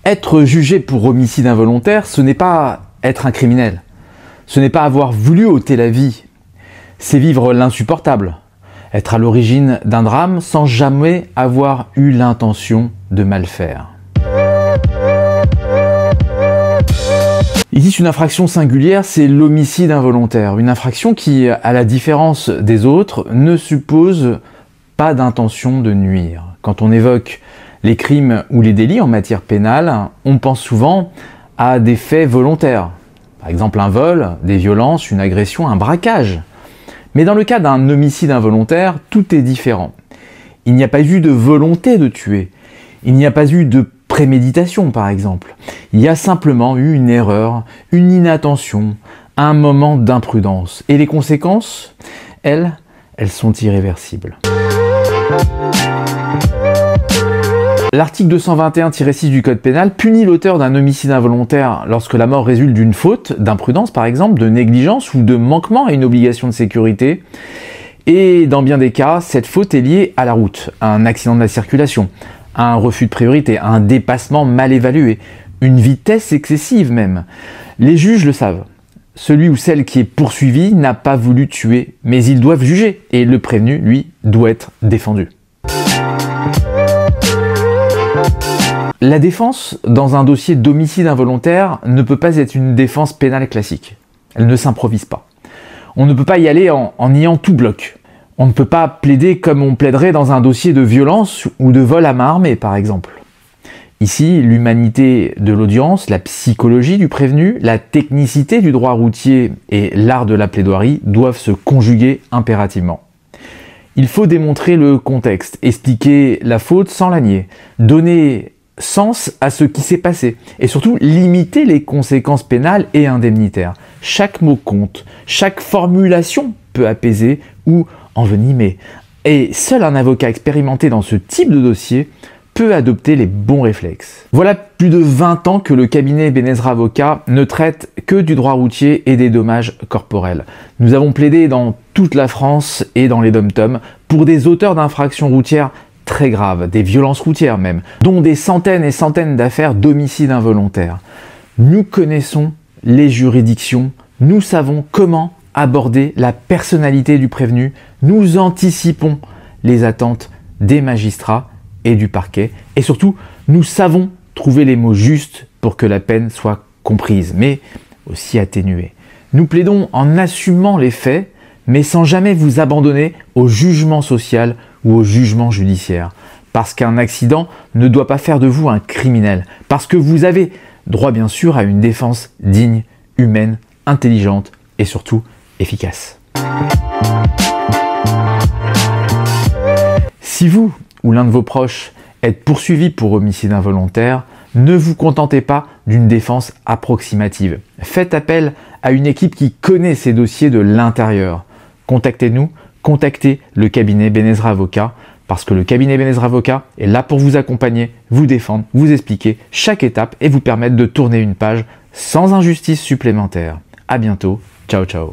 Être jugé pour homicide involontaire, ce n'est pas être un criminel. Ce n'est pas avoir voulu ôter la vie. C'est vivre l'insupportable. Être à l'origine d'un drame sans jamais avoir eu l'intention de mal faire. Ici, une infraction singulière, c'est l'homicide involontaire. Une infraction qui, à la différence des autres, ne suppose pas d'intention de nuire. Quand on évoque les crimes ou les délits en matière pénale, on pense souvent à des faits volontaires. Par exemple un vol, des violences, une agression, un braquage. Mais dans le cas d'un homicide involontaire, tout est différent. Il n'y a pas eu de volonté de tuer. Il n'y a pas eu de préméditation par exemple. Il y a simplement eu une erreur, une inattention, un moment d'imprudence. Et les conséquences, elles sont irréversibles. L'article 221-6 du Code pénal punit l'auteur d'un homicide involontaire lorsque la mort résulte d'une faute, d'imprudence par exemple, de négligence ou de manquement à une obligation de sécurité. Et dans bien des cas, cette faute est liée à la route, à un accident de la circulation, à un refus de priorité, à un dépassement mal évalué, une vitesse excessive même. Les juges le savent. Celui ou celle qui est poursuivi n'a pas voulu tuer, mais ils doivent juger, et le prévenu, lui, doit être défendu. La défense, dans un dossier d'homicide involontaire, ne peut pas être une défense pénale classique. Elle ne s'improvise pas. On ne peut pas y aller en niant tout bloc. On ne peut pas plaider comme on plaiderait dans un dossier de violence ou de vol à main armée, par exemple. Ici, l'humanité de l'audience, la psychologie du prévenu, la technicité du droit routier et l'art de la plaidoirie doivent se conjuguer impérativement. Il faut démontrer le contexte, expliquer la faute sans la nier, donner sens à ce qui s'est passé et surtout limiter les conséquences pénales et indemnitaires. Chaque mot compte, chaque formulation peut apaiser ou envenimer. Et seul un avocat expérimenté dans ce type de dossier peut adopter les bons réflexes. Voilà plus de 20 ans que le cabinet Benezra Avocat ne traite que du droit routier et des dommages corporels. Nous avons plaidé dans toute la France et dans les dom-toms pour des auteurs d'infractions routières très graves, des violences routières même, dont des centaines et centaines d'affaires d'homicide involontaire. Nous connaissons les juridictions, nous savons comment aborder la personnalité du prévenu, nous anticipons les attentes des magistrats et du parquet, et surtout, nous savons trouver les mots justes pour que la peine soit comprise, mais aussi atténuée. Nous plaidons en assumant les faits, mais sans jamais vous abandonner au jugement social ou au jugement judiciaire. Parce qu'un accident ne doit pas faire de vous un criminel. Parce que vous avez droit bien sûr à une défense digne, humaine, intelligente et surtout efficace. Si vous ou l'un de vos proches êtes poursuivi pour homicide involontaire, ne vous contentez pas d'une défense approximative. Faites appel à une équipe qui connaît ces dossiers de l'intérieur. Contactez-nous, contactez le cabinet Benezra Avocat, parce que le cabinet Benezra Avocat est là pour vous accompagner, vous défendre, vous expliquer chaque étape et vous permettre de tourner une page sans injustice supplémentaire. À bientôt, ciao ciao.